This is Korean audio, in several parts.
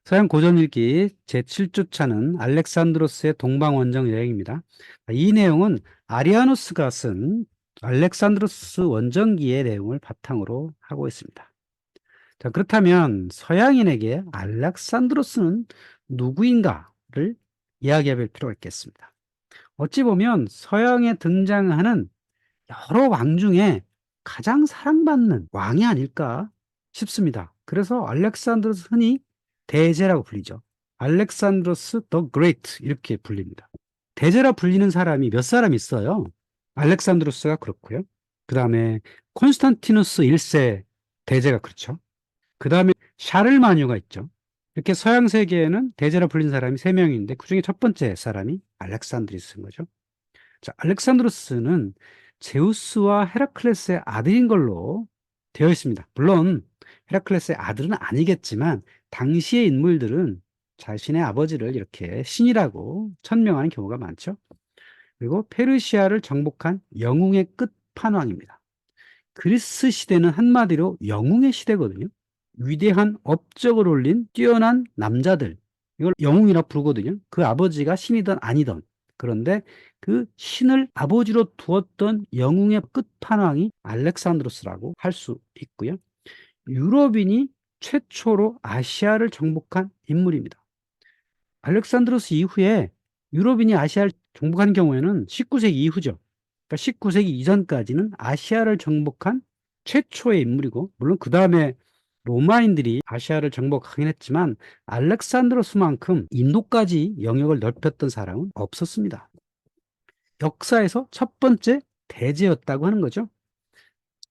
서양 고전일기 제7주차는 알렉산드로스의 동방원정 여행입니다. 이 내용은 아리아누스가 쓴 알렉산드로스 원정기의 내용을 바탕으로 하고 있습니다. 자, 그렇다면 서양인에게 알렉산드로스는 누구인가를 이야기해 볼 필요가 있겠습니다. 어찌 보면 서양에 등장하는 여러 왕 중에 가장 사랑받는 왕이 아닐까 싶습니다. 그래서 알렉산드로스 흔히 대제라고 불리죠. 알렉산드로스 더 그레이트 이렇게 불립니다. 대제라 불리는 사람이 몇 사람 있어요. 알렉산드로스가 그렇고요. 그 다음에 콘스탄티누스 1세 대제가 그렇죠. 그 다음에 샤를마뉴가 있죠. 이렇게 서양 세계에는 대제라 불린 사람이 3명인데 그중에 첫 번째 사람이 알렉산드리스인 거죠. 자, 알렉산드로스는 제우스와 헤라클레스의 아들인 걸로 되어 있습니다. 물론 헤라클레스의 아들은 아니겠지만 당시의 인물들은 자신의 아버지를 이렇게 신이라고 천명하는 경우가 많죠. 그리고 페르시아를 정복한 영웅의 끝판왕입니다. 그리스 시대는 한마디로 영웅의 시대거든요. 위대한 업적을 올린 뛰어난 남자들, 이걸 영웅이라 부르거든요. 그 아버지가 신이든 아니든. 그런데 그 신을 아버지로 두었던 영웅의 끝판왕이 알렉산드로스라고 할 수 있고요. 유럽인이 최초로 아시아를 정복한 인물입니다. 알렉산드로스 이후에 유럽인이 아시아를 정복한 경우에는 19세기 이후죠. 그러니까 19세기 이전까지는 아시아를 정복한 최초의 인물이고, 물론 그 다음에 로마인들이 아시아를 정복하긴 했지만 알렉산드로스만큼 인도까지 영역을 넓혔던 사람은 없었습니다. 역사에서 첫 번째 대제였다고 하는 거죠.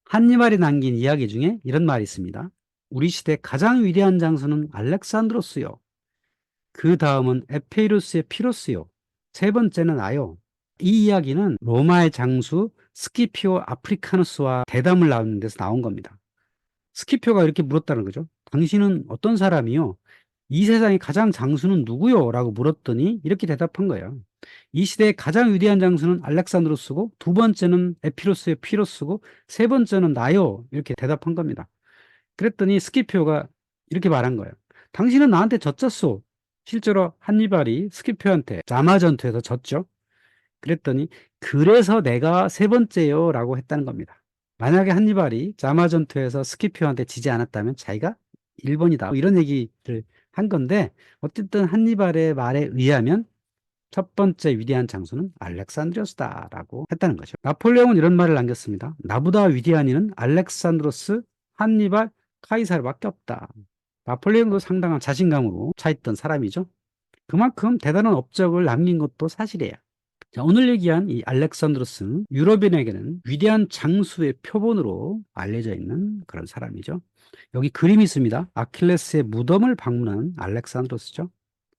한니발이 남긴 이야기 중에 이런 말이 있습니다. 우리 시대 가장 위대한 장수는 알렉산드로스요. 그 다음은 에페이루스의 피로스요. 세 번째는 나요. 이 이야기는 로마의 장수 스키피오 아프리카누스와 대담을 나누는 데서 나온 겁니다. 스키피오가 이렇게 물었다는 거죠. 당신은 어떤 사람이요? 이 세상의 가장 장수는 누구요? 라고 물었더니 이렇게 대답한 거예요. 이 시대의 가장 위대한 장수는 알렉산드로스고, 두 번째는 에피로스의 피로스고, 세 번째는 나요. 이렇게 대답한 겁니다. 그랬더니 스키피오가 이렇게 말한 거예요. 당신은 나한테 졌었소. 실제로 한니발이 스키피오한테 자마 전투에서 졌죠. 그랬더니 그래서 내가 세 번째요 라고 했다는 겁니다. 만약에 한니발이 자마 전투에서 스키피오한테 지지 않았다면 자기가 1번이다 이런 얘기를 한 건데, 어쨌든 한니발의 말에 의하면 첫 번째 위대한 장수는 알렉산드로스다라고 했다는 거죠. 나폴레옹은 이런 말을 남겼습니다. 나보다 위대한 이는 알렉산드로스, 한니발, 카이사르밖에 없다. 나폴레옹도 상당한 자신감으로 차있던 사람이죠. 그만큼 대단한 업적을 남긴 것도 사실이에요. 자, 오늘 얘기한 이 알렉산드로스는 유럽인에게는 위대한 장수의 표본으로 알려져 있는 그런 사람이죠. 여기 그림이 있습니다. 아킬레스의 무덤을 방문한 알렉산드로스죠.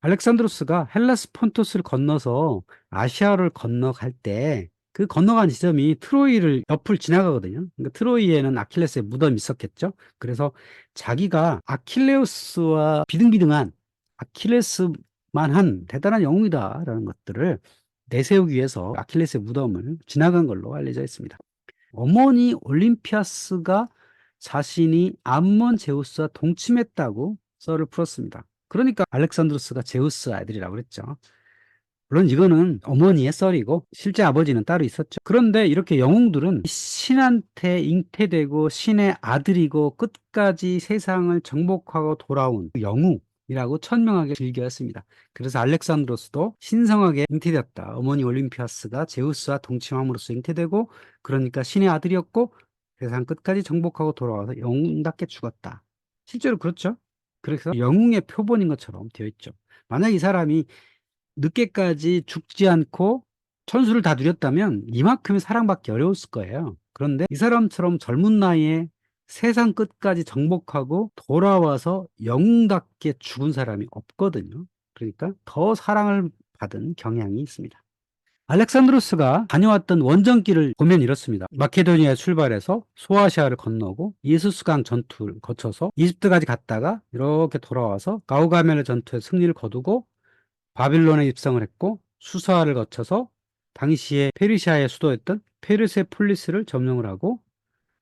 알렉산드로스가 헬라스 폰토스를 건너서 아시아를 건너갈 때 그 건너간 지점이 트로이를 옆을 지나가거든요. 그러니까 트로이에는 아킬레스의 무덤이 있었겠죠. 그래서 자기가 아킬레우스와 비등비등한 아킬레스만한 대단한 영웅이다라는 것들을 내세우기 위해서 아킬레스의 무덤을 지나간 걸로 알려져 있습니다. 어머니 올림피아스가 자신이 암몬 제우스와 동침했다고 썰을 풀었습니다. 그러니까 알렉산드로스가 제우스 아들이라고 그랬죠. 물론 이거는 어머니의 썰이고 실제 아버지는 따로 있었죠. 그런데 이렇게 영웅들은 신한테 잉태되고 신의 아들이고 끝까지 세상을 정복하고 돌아온 영웅이라고 천명하게 즐겼습니다. 그래서 알렉산드로스도 신성하게 잉태되었다. 어머니 올림피아스가 제우스와 동침함으로써 잉태되고, 그러니까 신의 아들이었고 세상 끝까지 정복하고 돌아와서 영웅답게 죽었다. 실제로 그렇죠. 그래서 영웅의 표본인 것처럼 되어 있죠. 만약 이 사람이 늦게까지 죽지 않고 천수를 다 누렸다면 이만큼의 사랑받기 어려웠을 거예요. 그런데 이 사람처럼 젊은 나이에 세상 끝까지 정복하고 돌아와서 영웅답게 죽은 사람이 없거든요. 그러니까 더 사랑을 받은 경향이 있습니다. 알렉산드로스가 다녀왔던 원정길을 보면 이렇습니다. 마케도니아에 출발해서 소아시아를 건너고 이수스강 전투를 거쳐서 이집트까지 갔다가 이렇게 돌아와서 가우가멜 전투에 승리를 거두고 바빌론에 입성을 했고, 수사를 거쳐서 당시에 페르시아의 수도였던 페르세폴리스를 점령을 하고,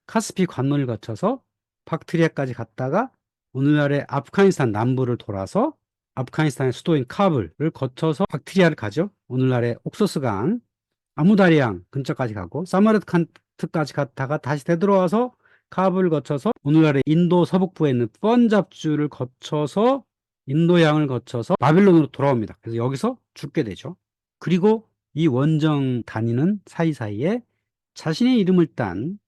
카스피 관문을 거쳐서 박트리아까지 갔다가 오늘날의 아프가니스탄 남부를 돌아서 아프가니스탄의 수도인 카불을 거쳐서 박트리아를 가죠. 오늘날의 옥소스강, 아무다리양 근처까지 가고 사마르칸트까지 갔다가 다시 되돌아와서 카불을 거쳐서 오늘날의 인도 서북부에 있는 펀잡주를 거쳐서 인도양을 거쳐서 바빌론으로 돌아옵니다. 그래서 여기서 죽게 되죠. 그리고 이 원정 다니는 사이사이에 자신의 이름을 딴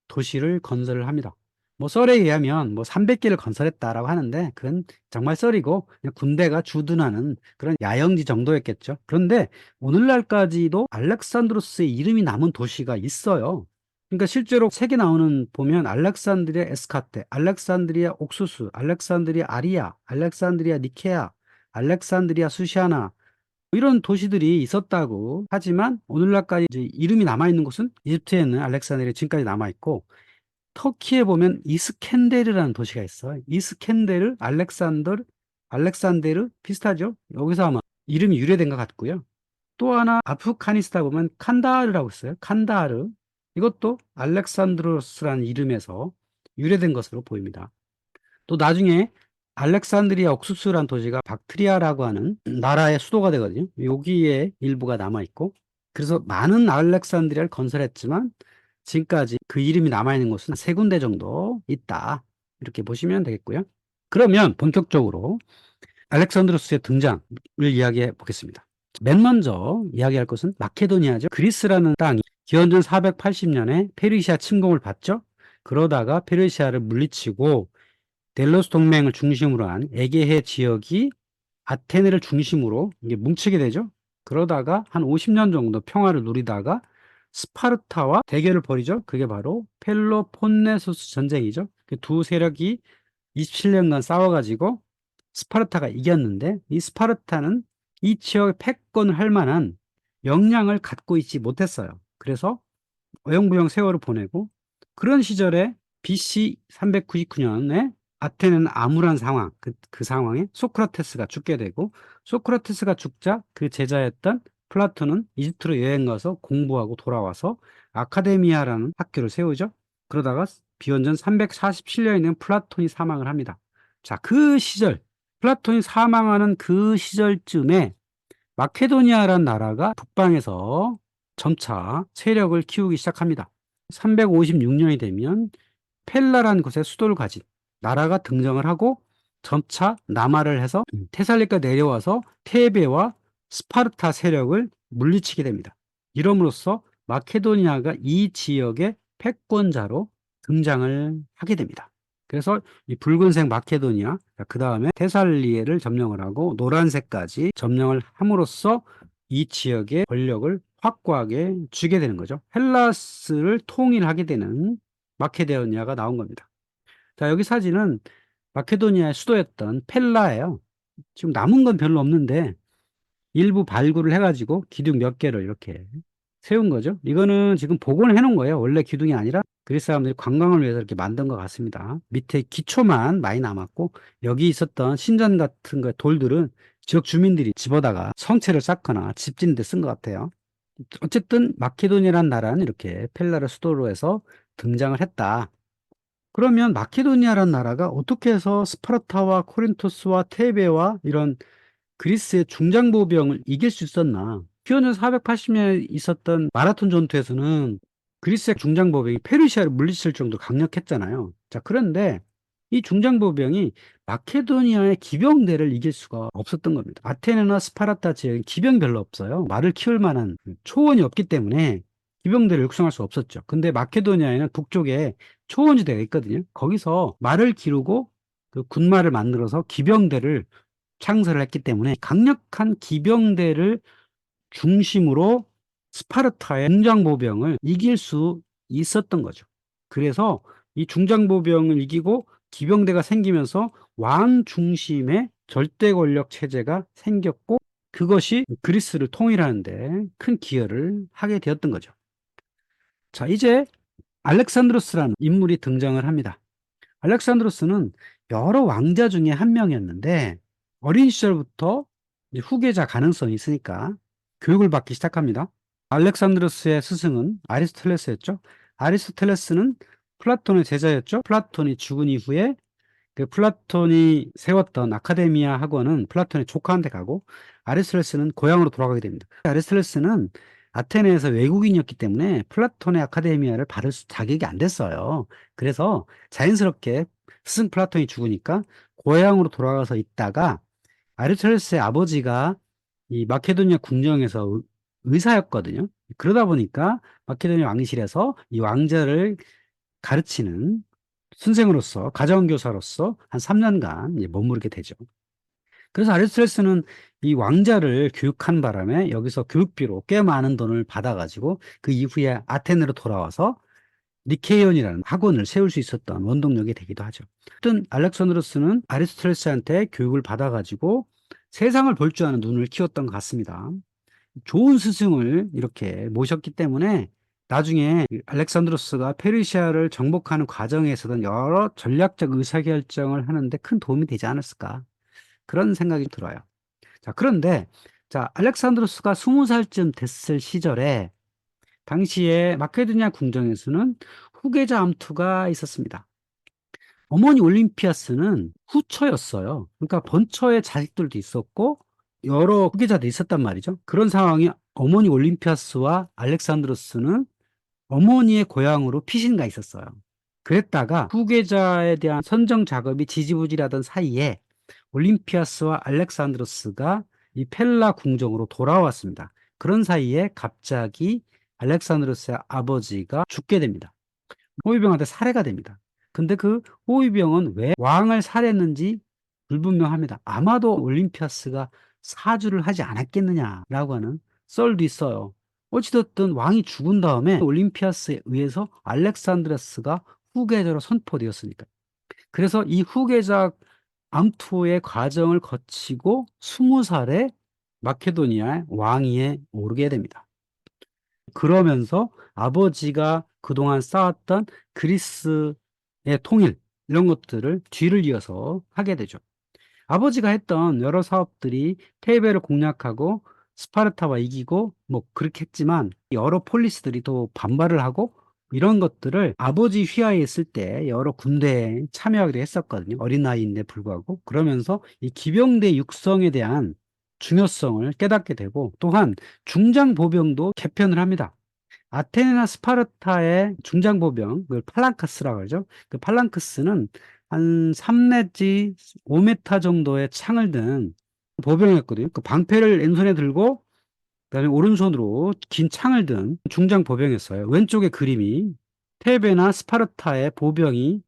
도시를 건설을 합니다. 뭐 썰에 의하면 뭐 300개를 건설했다라고 하는데 그건 정말 썰이고 그냥 군대가 주둔하는 그런 야영지 정도였겠죠. 그런데 오늘날까지도 알렉산드로스의 이름이 남은 도시가 있어요. 그러니까 실제로 책에 나오는 보면 알렉산드리아 에스카테, 알렉산드리아 옥수수, 알렉산드리아 아리아, 알렉산드리아 니케아, 알렉산드리아 수시아나 이런 도시들이 있었다고 하지만 오늘날까지 이제 이름이 남아있는 곳은 이집트에는 알렉산드리아 지금까지 남아있고 터키에 보면 이스켄데르라는 도시가 있어요. 이스켄데르, 알렉산데르 비슷하죠? 여기서 아마 이름이 유래된 것 같고요. 또 하나 아프가니스탄 보면 칸다하르라고 있어요. 칸다하르. 이것도 알렉산드로스라는 이름에서 유래된 것으로 보입니다. 또 나중에 알렉산드리아 옥수수라는 도시가 박트리아라고 하는 나라의 수도가 되거든요. 여기에 일부가 남아있고 그래서 많은 알렉산드리아를 건설했지만 지금까지 그 이름이 남아있는 곳은 세 군데 정도 있다. 이렇게 보시면 되겠고요. 그러면 본격적으로 알렉산드로스의 등장을 이야기해 보겠습니다. 맨 먼저 이야기할 것은 마케도니아죠. 그리스라는 땅이 기원전 480년에 페르시아 침공을 받죠. 그러다가 페르시아를 물리치고 델로스 동맹을 중심으로 한 에게해 지역이 아테네를 중심으로 이게 뭉치게 되죠. 그러다가 한 50년 정도 평화를 누리다가 스파르타와 대결을 벌이죠. 그게 바로 펠로폰네소스 전쟁이죠. 그 두 세력이 27년간 싸워가지고 스파르타가 이겼는데 이 스파르타는 이 지역의 패권을 할 만한 역량을 갖고 있지 못했어요. 그래서 어영부영 세월을 보내고 그런 시절에 BC 399년에 아테네는 암울한 상황, 그 상황에 소크라테스가 죽게 되고 소크라테스가 죽자 그 제자였던 플라톤은 이집트로 여행 가서 공부하고 돌아와서 아카데미아라는 학교를 세우죠. 그러다가 비원전 347년에는 플라톤이 사망을 합니다. 자, 그 시절, 플라톤이 사망하는 그 시절쯤에 마케도니아라는 나라가 북방에서 점차 세력을 키우기 시작합니다. 356년이 되면 펠라라는 곳에 수도를 가진 나라가 등장을 하고 점차 남하를 해서 테살리카 내려와서 테베와 스파르타 세력을 물리치게 됩니다. 이름으로써 마케도니아가 이 지역의 패권자로 등장을 하게 됩니다. 그래서 이 붉은색 마케도니아, 그 다음에 테살리에를 점령을 하고 노란색까지 점령을 함으로써 이 지역의 권력을 확고하게 쥐게 되는 거죠. 헬라스를 통일하게 되는 마케도니아가 나온 겁니다. 자, 여기 사진은 마케도니아의 수도였던 펠라예요. 지금 남은 건 별로 없는데 일부 발굴을 해가지고 기둥 몇 개를 이렇게 세운 거죠. 이거는 지금 복원을 해놓은 거예요. 원래 기둥이 아니라 그리스 사람들이 관광을 위해서 이렇게 만든 것 같습니다. 밑에 기초만 많이 남았고 여기 있었던 신전 같은 거 돌들은 지역 주민들이 집어다가 성체를 쌓거나 집 짓는 데 쓴 것 같아요. 어쨌든 마케도니아라는 나라는 이렇게 펠라를 수도로 해서 등장을 했다. 그러면 마케도니아라는 나라가 어떻게 해서 스파르타와 코린토스와 테베와 이런 그리스의 중장보병을 이길 수 있었나? 기원전 480년에 있었던 마라톤 전투에서는 그리스의 중장보병이 페르시아를 물리칠 정도로 강력했잖아요. 자, 그런데 이 중장보병이 마케도니아의 기병대를 이길 수가 없었던 겁니다. 아테네나 스파르타 지역엔 기병 별로 없어요. 말을 키울 만한 초원이 없기 때문에 기병대를 육성할 수 없었죠. 근데 마케도니아에는 북쪽에 초원지대가 있거든요. 거기서 말을 기르고 그 군마를 만들어서 기병대를 창설을 했기 때문에 강력한 기병대를 중심으로 스파르타의 중장보병을 이길 수 있었던 거죠. 그래서 이 중장보병을 이기고 기병대가 생기면서 왕 중심의 절대 권력 체제가 생겼고 그것이 그리스를 통일하는 데 큰 기여를 하게 되었던 거죠. 자, 이제 알렉산드로스라는 인물이 등장을 합니다. 알렉산드로스는 여러 왕자 중에 한 명이었는데 어린 시절부터 이제 후계자 가능성이 있으니까 교육을 받기 시작합니다. 알렉산드로스의 스승은 아리스토텔레스였죠. 아리스토텔레스는 플라톤의 제자였죠. 플라톤이 죽은 이후에 그 플라톤이 세웠던 아카데미아 학원은 플라톤의 조카한테 가고 아리스토텔레스는 고향으로 돌아가게 됩니다. 아리스토텔레스는 아테네에서 외국인이었기 때문에 플라톤의 아카데미아를 받을 자격이 안 됐어요. 그래서 자연스럽게 스승 플라톤이 죽으니까 고향으로 돌아가서 있다가 아리스토텔레스의 아버지가 이 마케도니아 궁정에서 의사였거든요. 그러다 보니까 마케도니아 왕실에서 이 왕자를 가르치는 선생으로서, 가정교사로서 한 3년간 머무르게 되죠. 그래서 아리스토텔레스는 이 왕자를 교육한 바람에 여기서 교육비로 꽤 많은 돈을 받아가지고 그 이후에 아테네로 돌아와서 니케이온이라는 학원을 세울 수 있었던 원동력이 되기도 하죠. 어떤 알렉산드로스는 아리스토텔레스한테 교육을 받아가지고 세상을 볼 줄 아는 눈을 키웠던 것 같습니다. 좋은 스승을 이렇게 모셨기 때문에 나중에 알렉산드로스가 페르시아를 정복하는 과정에서는 여러 전략적 의사결정을 하는데 큰 도움이 되지 않았을까 그런 생각이 들어요. 자, 그런데 자, 알렉산드로스가 20살쯤 됐을 시절에 당시에 마케도니아 궁정에서는 후계자 암투가 있었습니다. 어머니 올림피아스는 후처였어요. 그러니까 본처의 자식들도 있었고 여러 후계자도 있었단 말이죠. 그런 상황이 어머니 올림피아스와 알렉산드로스는 어머니의 고향으로 피신가 있었어요. 그랬다가 후계자에 대한 선정 작업이 지지부진하던 사이에 올림피아스와 알렉산드로스가 이 펠라 궁정으로 돌아왔습니다. 그런 사이에 갑자기 알렉산드로스의 아버지가 죽게 됩니다. 호위병한테 살해가 됩니다. 근데 그 호위병은 왜 왕을 살해했는지 불분명합니다. 아마도 올림피아스가 사주를 하지 않았겠느냐라고 하는 썰도 있어요. 어찌됐든 왕이 죽은 다음에 올림피아스에 의해서 알렉산드로스가 후계자로 선포되었으니까. 그래서 이 후계자 암투의 과정을 거치고 20살에 마케도니아의 왕위에 오르게 됩니다. 그러면서 아버지가 그동안 쌓았던 그리스의 통일, 이런 것들을 뒤를 이어서 하게 되죠. 아버지가 했던 여러 사업들이 테베를 공략하고 스파르타와 이기고 뭐 그렇게 했지만 여러 폴리스들이 또 반발을 하고 이런 것들을 아버지 휘하에 있을 때 여러 군대에 참여하기도 했었거든요. 어린 나이인데 불구하고. 그러면서 이 기병대 육성에 대한 중요성을 깨닫게 되고 또한 중장보병도 개편을 합니다. 아테네나 스파르타의 중장보병, 그걸 팔랑크스라고 하죠. 그 팔랑크스는 한 3 내지 5m 정도의 창을 든 보병이었거든요. 그 방패를 왼손에 들고 그다음에 오른손으로 긴 창을 든 중장보병이었어요. 왼쪽의 그림이 테베나 스파르타의 보병이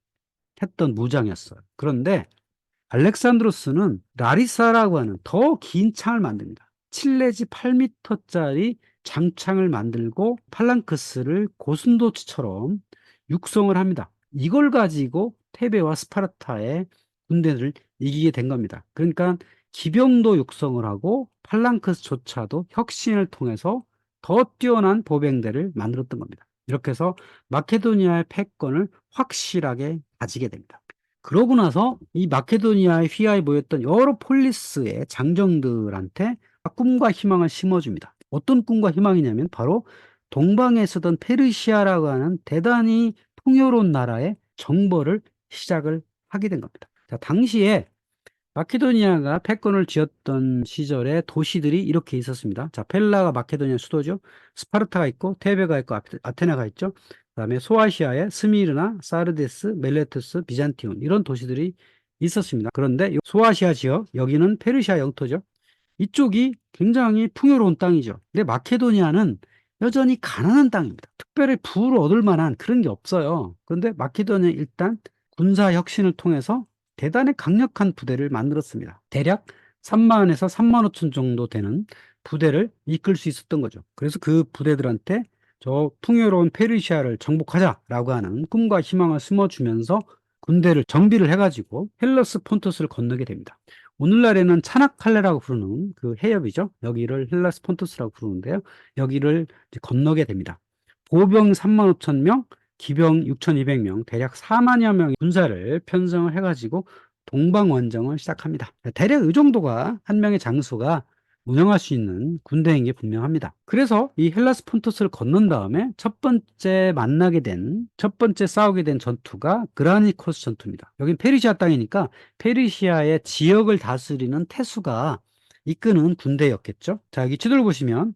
했던 무장이었어요. 그런데 알렉산드로스는 라리사라고 하는 더 긴 창을 만듭니다. 7 내지 8m짜리 장창을 만들고 팔랑크스를 고슴도치처럼 육성을 합니다. 이걸 가지고 테베와 스파르타의 군대를 이기게 된 겁니다. 그러니까 기병도 육성을 하고 팔랑크스조차도 혁신을 통해서 더 뛰어난 보병대를 만들었던 겁니다. 이렇게 해서 마케도니아의 패권을 확실하게 가지게 됩니다. 그러고 나서 이 마케도니아의 휘하에 모였던 여러 폴리스의 장정들한테 꿈과 희망을 심어줍니다. 어떤 꿈과 희망이냐면 바로 동방에 서던 페르시아라고 하는 대단히 풍요로운 나라의 정벌을 시작을 하게 된 겁니다. 자, 당시에 마케도니아가 패권을 쥐었던 시절에 도시들이 이렇게 있었습니다. 자, 펠라가 마케도니아 수도죠. 스파르타가 있고 테베가 있고 아테네가 있죠. 그다음에 소아시아에 스미르나, 사르데스, 멜레투스, 비잔티온 이런 도시들이 있었습니다. 그런데 소아시아 지역 여기는 페르시아 영토죠. 이쪽이 굉장히 풍요로운 땅이죠. 근데 마케도니아는 여전히 가난한 땅입니다. 특별히 부를 얻을 만한 그런 게 없어요. 그런데 마케도니아 일단 군사 혁신을 통해서 대단히 강력한 부대를 만들었습니다. 대략 3만에서 3만 5천 정도 되는 부대를 이끌 수 있었던 거죠. 그래서 그 부대들한테 저 풍요로운 페르시아를 정복하자라고 하는 꿈과 희망을 심어주면서 군대를 정비를 해가지고 헬러스 폰토스를 건너게 됩니다. 오늘날에는 차나칼레라고 부르는 그 해협이죠. 여기를 헬라스 폰토스라고 부르는데요. 여기를 이제 건너게 됩니다. 보병 3만 5천 명, 기병 6,200명, 대략 4만여 명의 군사를 편성을 해가지고 동방원정을 시작합니다. 대략 이 정도가 한 명의 장수가 운영할 수 있는 군대인 게 분명합니다. 그래서 이 헬라스폰토스를 건넌 다음에 첫 번째 싸우게 된 전투가 그라니코스 전투입니다. 여긴 페르시아 땅이니까 페르시아의 지역을 다스리는 태수가 이끄는 군대였겠죠. 자, 여기 지도를 보시면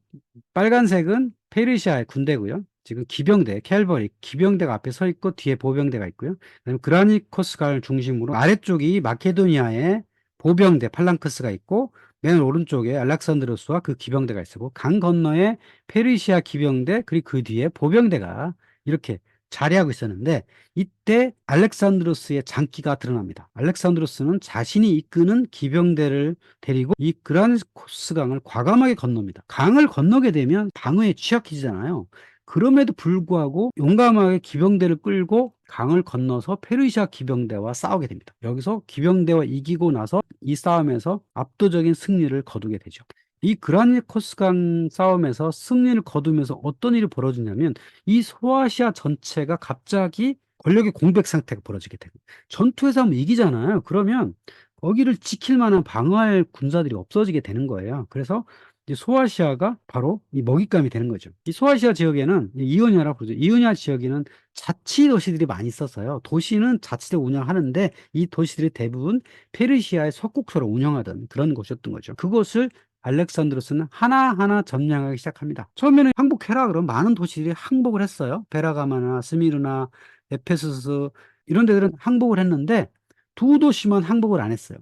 빨간색은 페르시아의 군대고요. 지금 기병대, 캘버리, 기병대가 앞에 서 있고 뒤에 보병대가 있고요. 그다음에 그라니코스가를 중심으로 아래쪽이 마케도니아의 보병대 팔랑크스가 있고 맨 오른쪽에 알렉산드로스와 그 기병대가 있고 강 건너에 페르시아 기병대 그리고 그 뒤에 보병대가 이렇게 자리하고 있었는데 이때 알렉산드로스의 장기가 드러납니다. 알렉산드로스는 자신이 이끄는 기병대를 데리고 이 그라니코스 강을 과감하게 건넙니다. 강을 건너게 되면 방어에 취약해지잖아요. 그럼에도 불구하고 용감하게 기병대를 끌고 강을 건너서 페르시아 기병대와 싸우게 됩니다. 여기서 기병대와 이기고 나서 이 싸움에서 압도적인 승리를 거두게 되죠. 이 그라니코스 강 싸움에서 승리를 거두면서 어떤 일이 벌어지냐면 이 소아시아 전체가 갑자기 권력의 공백 상태가 벌어지게 되고 전투에서 한번 이기잖아요. 그러면 거기를 지킬 만한 방어할 군사들이 없어지게 되는 거예요. 그래서 이제 소아시아가 바로 이 먹잇감이 되는 거죠. 이 소아시아 지역에는 이오니아라고 부르죠. 이오니아 지역에는 자치 도시들이 많이 있었어요. 도시는 자치대 운영하는데 이 도시들이 대부분 페르시아의 속국서로 운영하던 그런 곳이었던 거죠. 그것을 알렉산드로스는 하나하나 점령하기 시작합니다. 처음에는 항복해라 그러면 많은 도시들이 항복을 했어요. 베라가마나 스미르나 에페소스 이런 데들은 항복을 했는데 두 도시만 항복을 안 했어요.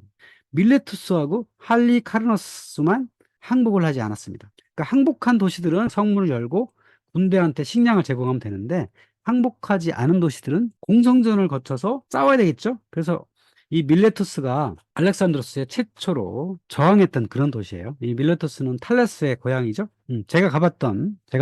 밀레투스하고 할리카르너스만 항복을 하지 않았습니다. 그러니까 항복한 도시들은 성문을 열고 군대한테 식량을 제공하면 되는데 항복하지 않은 도시들은 공성전을 거쳐서 싸워야 되겠죠. 그래서 이 밀레투스가 알렉산드로스의 최초로 저항했던 그런 도시예요. 이 밀레투스는 탈레스의 고향이죠. 제가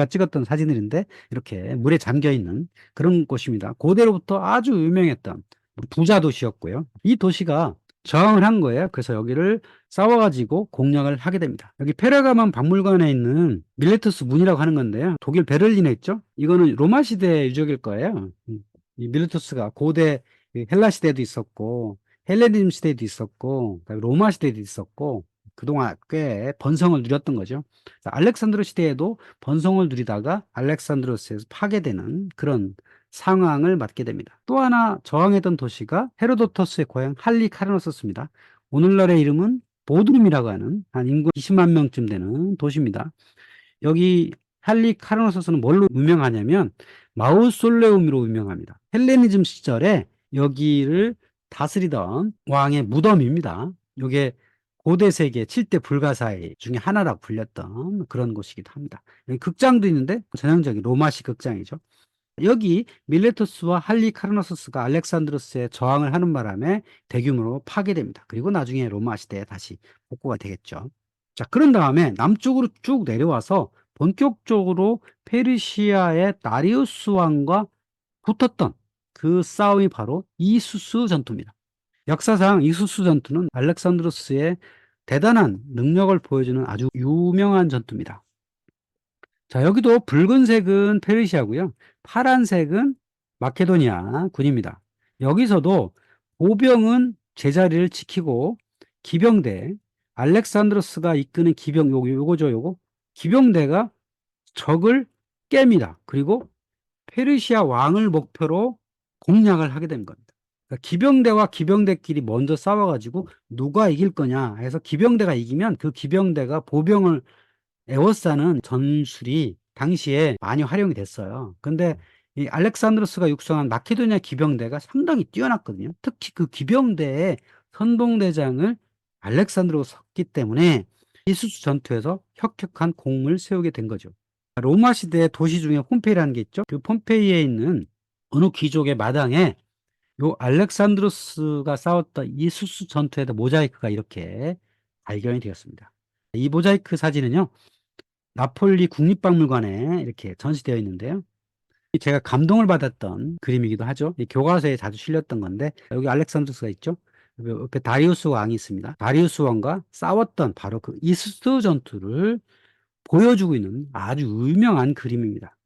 찍었던 사진들인데 이렇게 물에 잠겨 있는 그런 곳입니다. 고대로부터 아주 유명했던 부자 도시였고요. 이 도시가 저항을 한 거예요. 그래서 여기를 싸워가지고 공략을 하게 됩니다. 여기 페르가몬 박물관에 있는 밀레투스 문이라고 하는 건데요. 독일 베를린에 있죠. 이거는 로마 시대 유적일 거예요. 이 밀레투스가 고대 헬라 시대도 있었고 헬레니즘 시대도 있었고 그다음에 로마 시대도 있었고 그동안 꽤 번성을 누렸던 거죠. 알렉산드로 시대에도 번성을 누리다가 알렉산드로스에서 파괴되는 그런 상황을 맞게 됩니다. 또 하나 저항했던 도시가 헤로도터스의 고향 할리카르노스입니다. 오늘날의 이름은 보드룸이라고 하는 한 인구 20만 명쯤 되는 도시입니다. 여기 할리카르노스는 뭘로 유명하냐면 마우솔레움으로 유명합니다. 헬레니즘 시절에 여기를 다스리던 왕의 무덤입니다. 이게 고대 세계 7대 불가사의 중에 하나라고 불렸던 그런 곳이기도 합니다. 여기 극장도 있는데 전형적인 로마식 극장이죠. 여기 밀레투스와 할리카르나소스가 알렉산드로스에 저항을 하는 바람에 대규모로 파괴됩니다. 그리고 나중에 로마 시대에 다시 복구가 되겠죠. 자, 그런 다음에 남쪽으로 쭉 내려와서 본격적으로 페르시아의 다리우스 왕과 붙었던 그 싸움이 바로 이수스 전투입니다. 역사상 이수스 전투는 알렉산드로스의 대단한 능력을 보여주는 아주 유명한 전투입니다. 자, 여기도 붉은색은 페르시아고요. 파란색은 마케도니아 군입니다. 여기서도 보병은 제자리를 지키고 기병대, 알렉산드로스가 이끄는 기병, 요거. 기병대가 적을 깹니다. 그리고 페르시아 왕을 목표로 공략을 하게 된 겁니다. 그러니까 기병대와 기병대끼리 먼저 싸워가지고 누가 이길 거냐 해서 기병대가 이기면 그 기병대가 보병을 에워싸는 전술이 당시에 많이 활용이 됐어요. 근데 이 알렉산드로스가 육성한 마케도니아 기병대가 상당히 뛰어났거든요. 특히 그 기병대의 선봉대장을 알렉산드로가 섰기 때문에 이수스 전투에서 혁혁한 공을 세우게 된 거죠. 로마 시대 도시 중에 폼페이라는 게 있죠. 그 폼페이에 있는 어느 귀족의 마당에 요 알렉산드로스가 싸웠던 이수스 전투에도 모자이크가 이렇게 발견이 되었습니다. 이 모자이크 사진은요, 나폴리 국립박물관에 이렇게 전시되어 있는데요. 제가 감동을 받았던 그림이기도 하죠. 이 교과서에 자주 실렸던 건데 여기 알렉산드로스가 있죠. 옆에 다리우스 왕이 있습니다. 다리우스 왕과 싸웠던 바로 그 이수스 전투를 보여주고 있는 아주 유명한 그림입니다.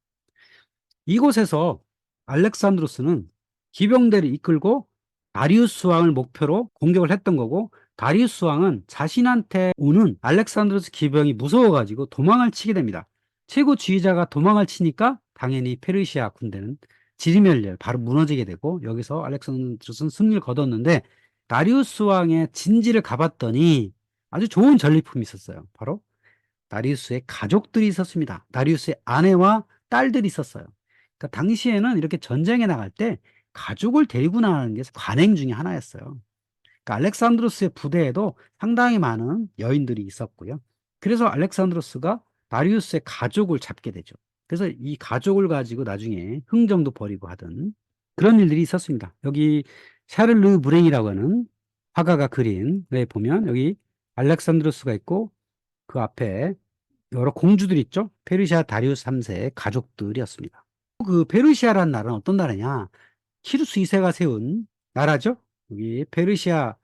이곳에서 알렉산드로스는 기병대를 이끌고 다리우스 왕을 목표로 공격을 했던 거고 다리우스 왕은 자신한테 오는 알렉산드로스 기병이 무서워가지고 도망을 치게 됩니다. 최고 지휘자가 도망을 치니까 당연히 페르시아 군대는 지리멸렬 바로 무너지게 되고, 여기서 알렉산드로스는 승리를 거뒀는데, 다리우스 왕의 진지를 가봤더니 아주 좋은 전리품이 있었어요. 바로 다리우스의 가족들이 있었습니다. 다리우스의 아내와 딸들이 있었어요. 그러니까 당시에는 이렇게 전쟁에 나갈 때 가족을 데리고 나가는 게 관행 중에 하나였어요. 그러니까 알렉산드로스의 부대에도 상당히 많은 여인들이 있었고요. 그래서 알렉산드로스가 다리우스의 가족을 잡게 되죠. 그래서 이 가족을 가지고 나중에 흥정도 벌이고 하던 그런 일들이 있었습니다. 여기 샤를르 무랭이라고 하는 화가가 그린 에 보면 여기 알렉산드로스가 있고 그 앞에 여러 공주들이 있죠. 페르시아 다리우스 3세의 가족들이었습니다. 그 페르시아라는 나라는 어떤 나라냐? 키루스 2세가 세운 나라죠. 여기 페르시아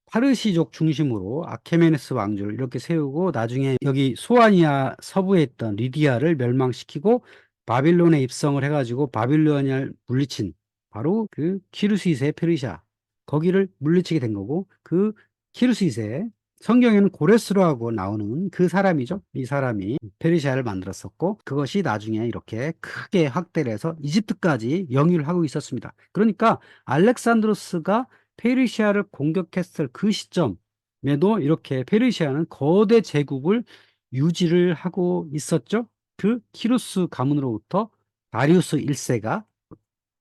파르시족 중심으로 아케메네스 왕조를 이렇게 세우고, 나중에 여기 소아니아 서부에 있던 리디아를 멸망시키고 바빌론에 입성을 해가지고 바빌로니아를 물리친 바로 그 키루스 2세의 페르시아, 거기를 물리치게 된 거고, 그 키루스 2세, 성경에는 고레스로하고 나오는 그 사람이죠. 이 사람이 페르시아를 만들었었고, 그것이 나중에 이렇게 크게 확대를 해서 이집트까지 영유를 하고 있었습니다. 그러니까 알렉산드로스가 페르시아를 공격했을 그 시점에도 이렇게 페르시아는 거대 제국을 유지를 하고 있었죠. 그 키루스 가문으로부터 다리우스 1세가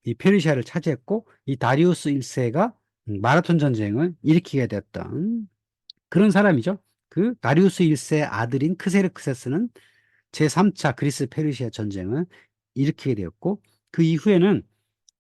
이 페르시아를 차지했고, 이 다리우스 1세가 마라톤 전쟁을 일으키게 됐던 그런 사람이죠. 그 다리우스 1세 아들인 크세르크세스는 제3차 그리스 페르시아 전쟁을 일으키게 되었고, 그 이후에는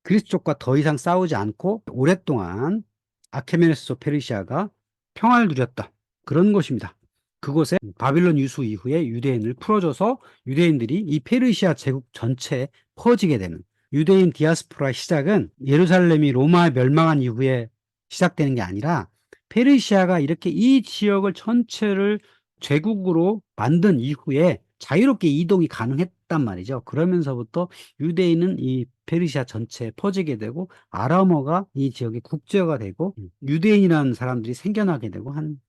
그리스 쪽과 더 이상 싸우지 않고 오랫동안 아케메네스 페르시아가 평화를 누렸다. 그런 것입니다. 그곳에 바빌론 유수 이후에 유대인을 풀어줘서 유대인들이 이 페르시아 제국 전체에 퍼지게 되는, 유대인 디아스포라의 시작은 예루살렘이 로마에 멸망한 이후에 시작되는 게 아니라 페르시아가 이렇게 이 지역을 전체를 제국으로 만든 이후에 자유롭게 이동이 가능했단 말이죠. 그러면서부터 유대인은 이 페르시아 전체에 퍼지게 되고 아람어가 이 지역의 국제어가 되고 유대인이라는 사람들이 생겨나게 되고 한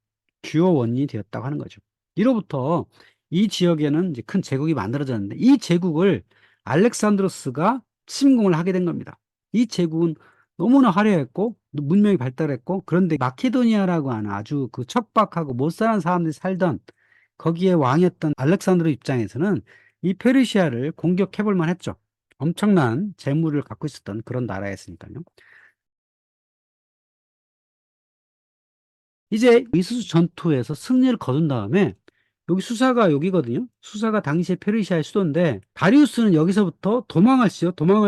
주요 원인이 되었다고 하는 거죠. 이로부터 이 지역에는 이제 큰 제국이 만들어졌는데, 이 제국을 알렉산드로스가 침공을 하게 된 겁니다. 이 제국은 너무나 화려했고 문명이 발달했고, 그런데 마케도니아라고 하는 아주 그 척박하고 못 사는 사람들이 살던 거기에 왕이었던 알렉산드로 입장에서는 이 페르시아를 공격해 볼 만했죠. 엄청난 재물을 갖고 있었던 그런 나라였으니까요. 이제 이수수 전투에서 승리를 거둔 다음에 여기 수사가 여기거든요. 수사가 당시에 페르시아의 수도인데, 다리우스는 여기서부터 도망을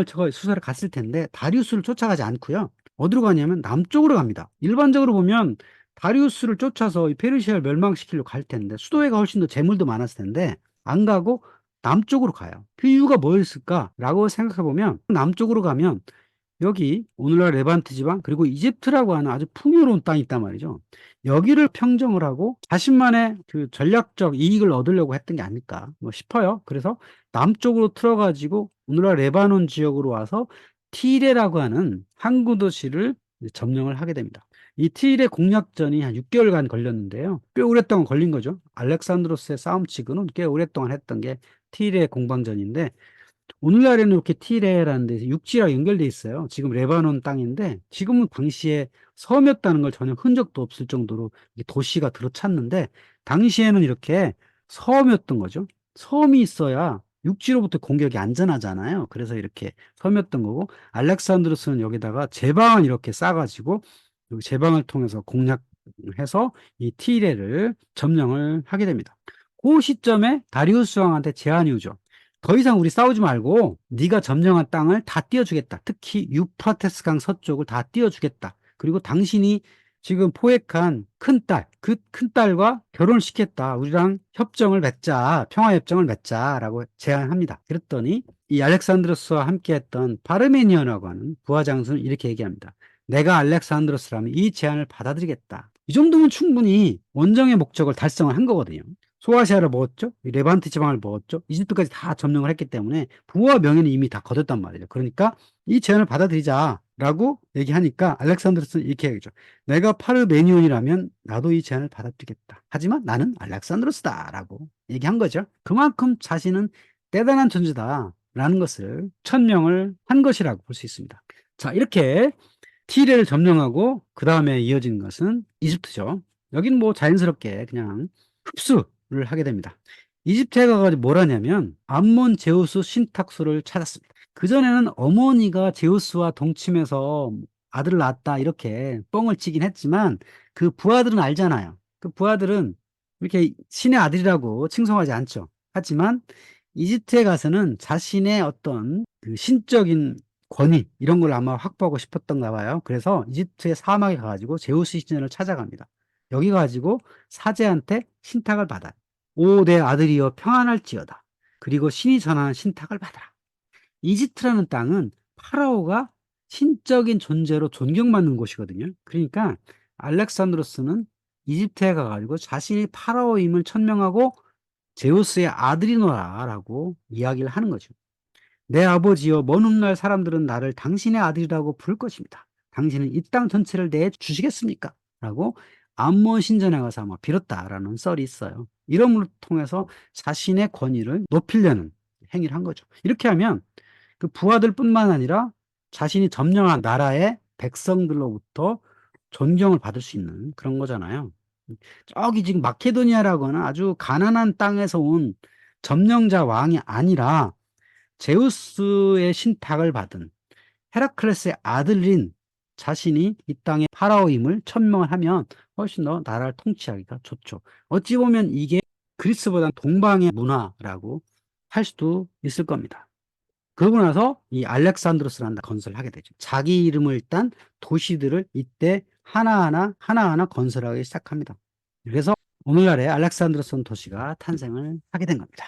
쳐 수사를 갔을 텐데 다리우스를 쫓아가지 않고요. 어디로 가냐면 남쪽으로 갑니다. 일반적으로 보면 다리우스를 쫓아서 이 페르시아를 멸망시키려고 갈 텐데, 수도에가 훨씬 더 재물도 많았을 텐데 안 가고 남쪽으로 가요. 그 이유가 뭐였을까라고 생각해 보면, 남쪽으로 가면 여기 오늘날 레반트 지방 그리고 이집트라고 하는 아주 풍요로운 땅이 있단 말이죠. 여기를 평정을 하고 자신만의 그 전략적 이익을 얻으려고 했던 게 아닐까 뭐 싶어요. 그래서 남쪽으로 틀어가지고 오늘날 레바논 지역으로 와서 티레라고 하는 항구 도시를 점령을 하게 됩니다. 이 티레 공략전이 한 6개월간 걸렸는데요. 꽤 오랫동안 걸린 거죠. 알렉산드로스의 싸움치고는 꽤 오랫동안 했던 게 티레 공방전인데, 오늘날에는 이렇게 티레라는 데서 육지랑 연결돼 있어요. 지금 레바논 땅인데, 지금은 당시에 섬이었다는 걸 전혀 흔적도 없을 정도로 이게 도시가 들어찼는데, 당시에는 이렇게 섬이었던 거죠. 섬이 있어야 육지로부터 공격이 안전하잖아요. 그래서 이렇게 섬이었던 거고, 알렉산드로스는 여기다가 제방을 이렇게 싸가지고 여기 제방을 통해서 공략해서 이 티레를 점령을 하게 됩니다. 그 시점에 다리우스 왕한테 제안이 오죠. 더 이상 우리 싸우지 말고 네가 점령한 땅을 다 띄워주겠다. 특히 유프라테스 강 서쪽을 다 띄워주겠다. 그리고 당신이 지금 포획한 큰딸, 그 큰딸과 결혼을 시켰다. 우리랑 협정을 맺자. 평화협정을 맺자라고 제안합니다. 그랬더니 이 알렉산드로스와 함께했던 파르메니언이라고 하는 부하장수는 이렇게 얘기합니다. 내가 알렉산드로스라면 이 제안을 받아들이겠다. 이 정도면 충분히 원정의 목적을 달성을 한 거거든요. 소아시아를 먹었죠. 레반트 지방을 먹었죠. 이집트까지 다 점령을 했기 때문에 부와 명예는 이미 다 거뒀단 말이죠. 그러니까 이 제안을 받아들이자. 라고 얘기하니까 알렉산드로스는 이렇게 얘기죠. 내가 파르메니온이라면 나도 이 제안을 받아들이겠다. 하지만 나는 알렉산드로스다. 라고 얘기한 거죠. 그만큼 자신은 대단한 존재다라는 것을 천명을 한 것이라고 볼 수 있습니다. 자, 이렇게 티레를 점령하고 그 다음에 이어지는 것은 이집트죠. 여기는 뭐 자연스럽게 그냥 흡수를 하게 됩니다. 이집트에 가가지고 뭘 하냐면 암몬 제우스 신탁소를 찾았습니다. 그전에는 어머니가 제우스와 동침해서 아들을 낳았다 이렇게 뻥을 치긴 했지만 그 부하들은 알잖아요. 그 부하들은 이렇게 신의 아들이라고 칭송하지 않죠. 하지만 이집트에 가서는 자신의 어떤 그 신적인 권위 이런 걸 아마 확보하고 싶었던가 봐요. 그래서 이집트의 사막에 가가지고 제우스 신전을 찾아갑니다. 여기 가지고 사제한테 신탁을 받아요. 오, 내 아들이여 평안할지어다. 그리고 신이 전하는 신탁을 받아라. 이집트라는 땅은 파라오가 신적인 존재로 존경받는 곳이거든요. 그러니까 알렉산드로스는 이집트에 가가지고 자신이 파라오임을 천명하고 제우스의 아들이노라라고 이야기를 하는 거죠. 내 아버지여 먼 훗날 사람들은 나를 당신의 아들이라고 부를 것입니다. 당신은 이 땅 전체를 내 주시겠습니까? 라고 암몬 신전에 가서 아마 빌었다라는 썰이 있어요. 이름을 통해서 자신의 권위를 높이려는 행위를 한 거죠. 이렇게 하면 그 부하들뿐만 아니라 자신이 점령한 나라의 백성들로부터 존경을 받을 수 있는 그런 거잖아요. 저기 지금 마케도니아라고는 아주 가난한 땅에서 온 점령자 왕이 아니라 제우스의 신탁을 받은 헤라클레스의 아들인 자신이 이 땅의 파라오임을 천명을 하면 훨씬 더 나라를 통치하기가 좋죠. 어찌 보면 이게 그리스보다 동방의 문화라고 할 수도 있을 겁니다. 그러고 나서 이 알렉산드로스라는 건설을 하게 되죠. 자기 이름을 딴 도시들을 이때 하나하나 건설하기 시작합니다. 그래서 오늘날의 알렉산드로스 도시가 탄생을 하게 된 겁니다.